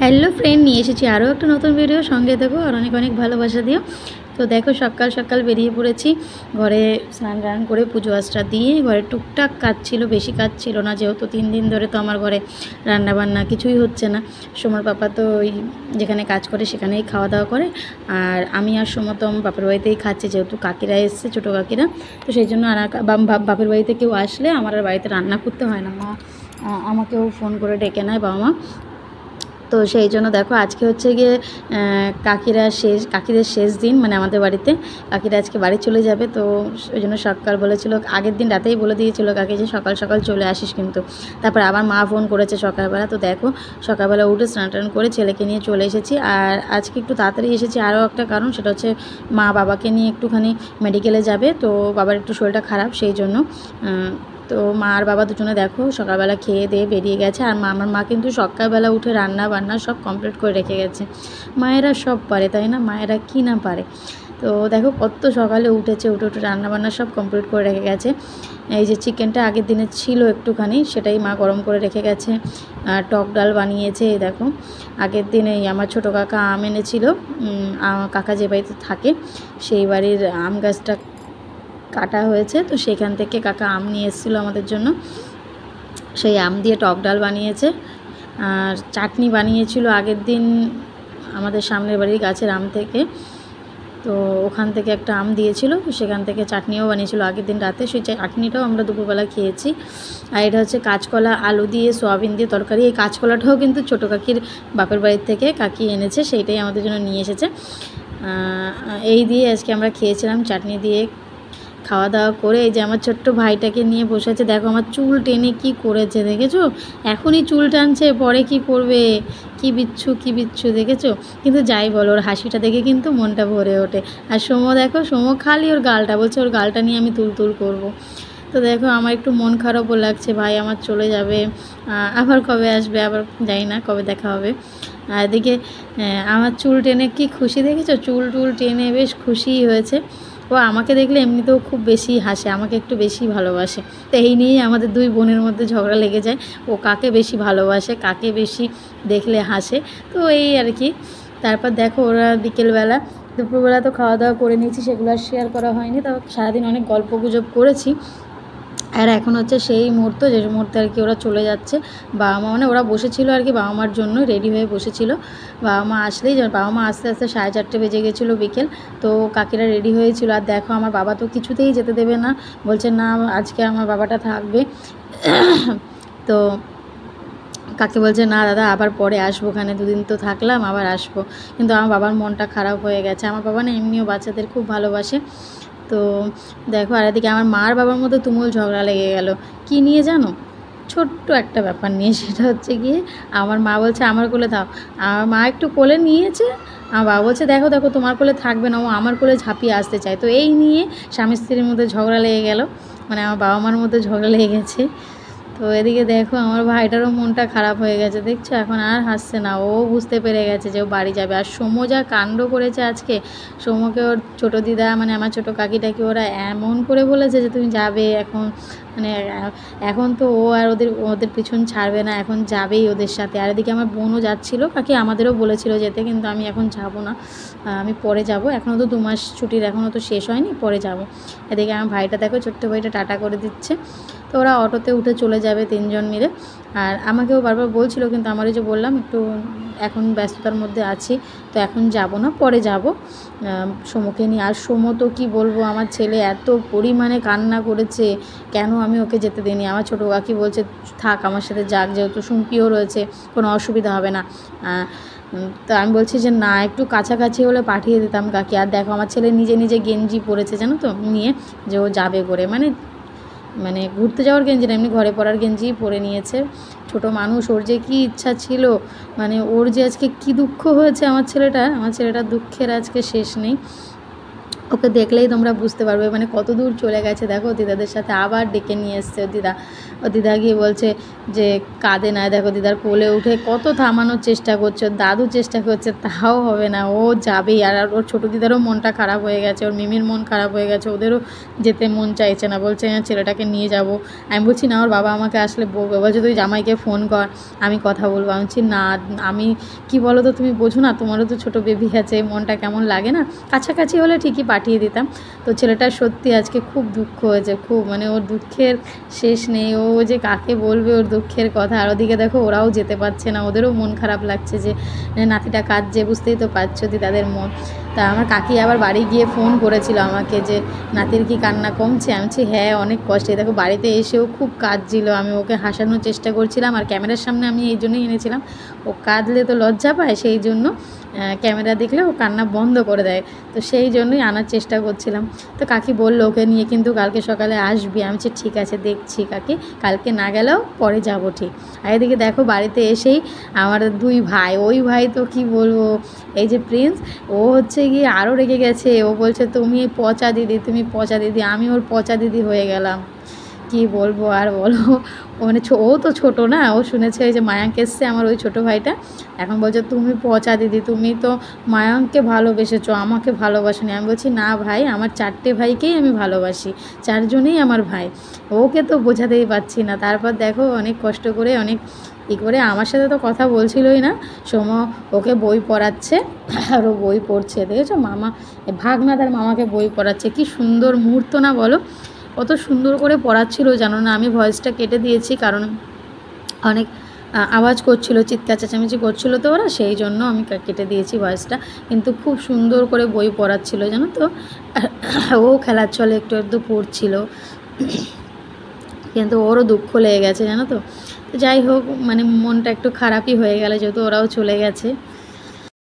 Hello friend, নিয়ে এসেছি আরও একটা নতুন ভিডিও। সঙ্গে দেখো আর অনেক অনেক ভালোবাসা দিও। তো দেখো সকাল সকাল বেরিয়ে পড়েছি। ঘরে স্নান টান করে পুজো আচরা দিয়ে ঘরে টুকটাক কাজ ছিল, বেশি কাজ ছিল না, যেহেতু 3 দিন ধরে তো আমার ঘরে রান্নাবান্না কিছুই হচ্ছে না। সোমার পাপা তো ওই যেখানে কাজ করে সেখানেই খাওয়া দাওয়া করে, আর আমি আর সোমা তো আমার বাপের বাড়িতেই খাচ্ছি, যেহেতু কাকিরা এসছে, ছোটো কাকিরা। তো সেই জন্য আর বাপের বাড়িতে কেউ আসলে আমার আর বাড়িতে রান্না করতে হয় না। মা আমাকেও ফোন করে ডেকে নেয়, বাবা মা। তো সেই জন্য দেখো আজকে হচ্ছে গিয়ে কাকিদের শেষ দিন, মানে আমাদের বাড়িতে কাকিরা আজকে বাড়ি চলে যাবে। তো ওই জন্য সকাল বলেছিল, আগের দিন রাতেই বলে দিয়েছিল কাকি যে সকাল সকাল চলে আসিস কিন্তু। তারপর আবার মা ফোন করেছে সকালবেলা। তো দেখো সকালবেলা উঠে স্নান টান করে ছেলেকে নিয়ে চলে এসেছি। আর আজকে একটু তাড়াতাড়ি এসেছি আরও একটা কারণ, সেটা হচ্ছে মা বাবাকে নিয়ে একটুখানি মেডিকেলে যাবে। তো বাবার একটু শরীরটা খারাপ, সেই জন্য। তো মা আর বাবা দুজনে দেখো সকালবেলা খেয়ে দিয়ে বেরিয়ে গেছে। আর আমার মা কিন্তু সকালবেলা উঠে রান্না বান্না সব কমপ্লিট করে রেখে গেছে। মায়েরা সব পারে, তাই না? মায়েরা কি না পারে। তো দেখো কত সকালে উঠে রান্না বান্না সব কমপ্লিট করে রেখে গেছে। এই যে চিকেনটা আগের দিনে ছিল একটুখানি, সেটাই মা গরম করে রেখে গেছে। আর টক ডাল বানিয়েছে। এই দেখো আগের দিনেই আমার ছোটো কাকা আম এনেছিল। কাকা যে বাড়িতে থাকে সেই বাড়ির আম গাছটা কাটা হয়েছে, তো সেখান থেকে কাকা আম নিয়ে এসেছিলো আমাদের জন্য। সেই আম দিয়ে টক ডাল বানিয়েছে। আর চাটনি বানিয়েছিল আগের দিন আমাদের সামনের বাড়ির গাছের আম থেকে। তো ওখান থেকে একটা আম দিয়েছিল, তো সেখান থেকে চাটনিও বানিয়েছিল আগের দিন রাতে। সেই চাটনিটাও আমরা দুপুরবেলা খেয়েছি। আর এটা হচ্ছে কাঁচকলা আলু দিয়ে সোয়াবিন দিয়ে তরকারি। এই কাঁচকলাটাও কিন্তু ছোটো কাকির বাপের বাড়ির থেকে কাকি এনেছে, সেইটাই আমাদের জন্য নিয়ে এসেছে। এই দিয়ে আজকে আমরা খেয়েছিলাম, চাটনি দিয়ে খাওয়া দাওয়া করে। এই যে আমার ছোট্ট ভাইটাকে নিয়ে বসে আছে, দেখো আমার চুল টেনে কি করেছে দেখেছো? এখনই চুল টানছে, পরে কি করবে? কি বিচ্ছু দেখেছো? কিন্তু যাই বলো, ওর হাসিটা দেখে কিন্তু মনটা ভরে ওঠে। আর সোমো দেখো, সোমো খালি ওর গালটা বলছে, ওর গালটা নিয়ে আমি তুল করবো। তো দেখো আমার একটু মন খারাপও লাগছে, ভাই আমার চলে যাবে, আবার কবে আসবে, আবার জানি না কবে দেখা হবে। আর এদিকে আমার চুল টেনে কি খুশি দেখেছো? চুল টেনে বেশ খুশিই হয়েছে। ও আমাকে দেখলে এমনিতেও খুব বেশি হাসে, আমাকে একটু বেশি ভালোবাসে। তো এই নিয়েই আমাদের দুই বোনের মধ্যে ঝগড়া লেগে যায়, ও কাকে বেশি ভালোবাসে, কাকে বেশি দেখলে হাসে। তো এই আর কি। তারপর দেখো ওরা বিকেলবেলা, দুপুরবেলা তো খাওয়া দাওয়া করে নিয়েছি, সেগুলো আর শেয়ার করা হয়নি। তো সারাদিন অনেক গল্প গুজব করেছি। আর এখন হচ্ছে সেই মুহূর্ত, যে মুহূর্তে আর কি ওরা চলে যাচ্ছে। বাবা মা, মানে ওরা বসেছিল আর কি বাবা মার জন্য, রেডি হয়ে বসেছিল। বাবা মা আসলেই, বাবা মা আস্তে আস্তে 4:30 বেজে গেছিলো বিকেল। তো কাকিরা রেডি হয়েছিল। আর দেখো আমার বাবা তো কিছুতেই যেতে দেবে না, বলছে না আজকে আমার বাবাটা থাকবে। তো কাকে বলছে না দাদা আবার পরে আসবো, ওখানে 2 দিন তো থাকলাম, আবার আসবো। কিন্তু আমার বাবার মনটা খারাপ হয়ে গেছে। আমার বাবা না এমনিও বাচ্চাদের খুব ভালোবাসে। তো দেখো, আর এদিকে আমার মার বাবার মধ্যে তুমুল ঝগড়া লেগে গেল। কি নিয়ে জানো? ছোট্ট একটা ব্যাপার নিয়ে। সেটা হচ্ছে গিয়ে আমার মা বলছে আমার কোলে দাও, আমার মা একটু কোলে নিয়েছে, আমার বাবা বলছে দেখো তোমার কোলে থাকবে না, ও আমার কোলে ঝাঁপিয়ে আসতে চায়। তো এই নিয়ে স্বামী স্ত্রীর মধ্যে ঝগড়া লেগে গেল, মানে আমার বাবা মার মধ্যে ঝগড়া লেগে গেছে। তো এদিকে দেখো আমার ভাইটারও মনটা খারাপ হয়ে গেছে, দেখছো? এখন আর হাসছে না, ও বুঝতে পেরে গেছে যে ও বাড়ি যাবে। আর সোমো যা কাণ্ড করেছে আজকে, সোমোকে ওর ছোটো দিদা, মানে আমার ছোটো কাকিটাকে ওরা এমন করে বলেছে যে তুমি যাবে এখন, মানে এখন তো ও আর ওদের পিছন ছাড়বে না, এখন যাবেই ওদের সাথে। আর এদিকে আমার বোনও যাচ্ছিল, কাকি আমাদেরও বলেছিল যেতে, কিন্তু আমি এখন যাব না, আমি পরে যাব, এখনও তো 2 মাস ছুটির এখনও তো শেষ হয়নি, পরে যাব। এদিকে আমার ভাইটা দেখো, ছোট্ট ভাইটা টাটা করে দিচ্ছে। তো ওরা অটোতে উঠে চলে যাবে 3 জন মিলে। আর আমাকেও বারবার বলছিল, কিন্তু আমার এই যে বললাম একটু এখন ব্যস্ততার মধ্যে আছি, তো এখন যাব না, পরে যাব সোমোকে নিয়ে। আর সোমো তো কী বলবো, আমার ছেলে এত পরিমাণে কান্না করেছে, কেন আমি ওকে যেতে দিইনি। আমার ছোটো কাকি বলছে থাক আমার সাথে যাক, যেহেতু সুমকিও রয়েছে, কোনো অসুবিধা হবে না। তো আমি বলছি যে না, একটু কাছাকাছি হলে পাঠিয়ে দিতাম কাকি। আর দেখো আমার ছেলে নিজে গেঞ্জি পরেছে জানো তো, নিয়ে যে ও যাবে করে, মানে ঘুরতে যাওয়ার গেঞ্জি না, এমনি ঘরে পরার গেঞ্জিই পরে নিয়েছে। ছোটো মানুষ, ওর যে কী ইচ্ছা ছিল, মানে ওর যে আজকে কী দুঃখ হয়েছে আমার ছেলেটার দুঃখের আজকে শেষ নেই। ওকে দেখলেই তোমরা বুঝতে পারবে মানে কত দূর চলে গেছে। দেখো দিদাদের সাথে আবার ডেকে নিয়ে এসছে ও দিদা গিয়ে বলছে যে কাঁদে না, দেখো দিদার কোলে উঠে কত থামানোর চেষ্টা করছে, ওর দাদু চেষ্টা করছে, তাও হবে না, ও যাবেই। আর ওর ছোটো দিদারও মনটা খারাপ হয়ে গেছে, ওর মিমির মন খারাপ হয়ে গেছে, ওদেরও যেতে মন চাইছে না, বলছে ছেলেটাকে নিয়ে যাব। আমি বলছি না, ওর বাবা আমাকে আসলে বলছে তুই জামাইকে ফোন কর, আমি কথা বলবো। আমি বলছি না, আমি কি বলো তো, তুমি বোঝো না, তোমারও তো ছোটো বেবি আছে, মনটা কেমন লাগে না, কাছাকাছি হলে ঠিকই পাঠিয়ে দিতাম। তো ছেলেটার সত্যি আজকে খুব দুঃখ হয়েছে, খুব মানে ওর দুঃখের শেষ নেই, ও যে কাকে বলবে ওর দুঃখের কথা। আর ওদিকে দেখো ওরাও যেতে পারছে না, ওদেরও মন খারাপ লাগছে যে নাতিটা কাঁদছে, বুঝতেই তো পারছো দিদাদের মন। তা আমার কাকি আবার বাড়ি গিয়ে ফোন করেছিল আমাকে যে নাতির কি কান্না কমছে? আমি বলছি হ্যাঁ অনেক কষ্টে। দেখো বাড়িতে এসেও খুব কাঁদছিল, আমি ওকে হাসানোর চেষ্টা করছিলাম, আর ক্যামেরার সামনে আমি এই জন্যই এনেছিলাম, ও কাঁদলে তো লজ্জা পায়, সেই জন্য ক্যামেরা দেখলে ও কান্না বন্ধ করে দেয়, তো সেই জন্যই আনার চেষ্টা করছিলাম। তো কাকি বললো ওকে নিয়ে কিন্তু কালকে সকালে আসবি। আমি বলছি ঠিক আছে, দেখছি কাকি, কালকে না গেলেও পরে যাব ঠিক। আর এদিকে দেখো বাড়িতে এসেই আমার দুই ভাই, ওই ভাই তো কি বলবো, এই যে প্রিন্স, ও হচ্ছে গিয়ে আরও রেগে গেছে, ও বলছে তুমি পচা দিদি, তুমি পচা দিদি। আমি ওর পচা দিদি হয়ে গেলাম, কি বলবো আর বলো। ও মানে ও তো ছোটো না, ও শুনেছে ওই যে মায়াঙ্ক এসছে আমার ওই ছোটো ভাইটা, এখন বলছে তুমি পচা দিদি, তুমি তো মায়াঙ্ককে ভালোবেসেছো, আমাকে ভালোবাসোনি। আমি বলছি না ভাই, আমার 4টে ভাইকেই আমি ভালোবাসি, 4জনেই আমার ভাই, ওকে তো বোঝাতেই পারছি না। তারপর দেখো অনেক কষ্ট করে অনেক করে আমার সাথে তো কথা বলছিলই না, ওকে বই পড়াচ্ছে, আর ও বই পড়ছে, দেখেছো মামা ভাগনাদার মামাকে বই পড়াচ্ছে, কি সুন্দর মুহূর্ত না বলো, কত সুন্দর করে পড়াচ্ছিল জানো না। আমি ভয়েসটা কেটে দিয়েছি কারণ অনেক আওয়াজ করছিল, চিৎকার চেঁচামেচি করছিল তো ওরা, সেই জন্য আমি কেটে দিয়েছি ভয়েসটা, কিন্তু খুব সুন্দর করে বই পড়াচ্ছিল জানো তো। ও খেলার ছলে একটু একটু পড়ছিল, কিন্তু ওরও দুঃখ লেগে গেছে জানো তো। যাই হোক মানে মনটা একটু খারাপই হয়ে গেল, যেহেতু ওরাও চলে গেছে।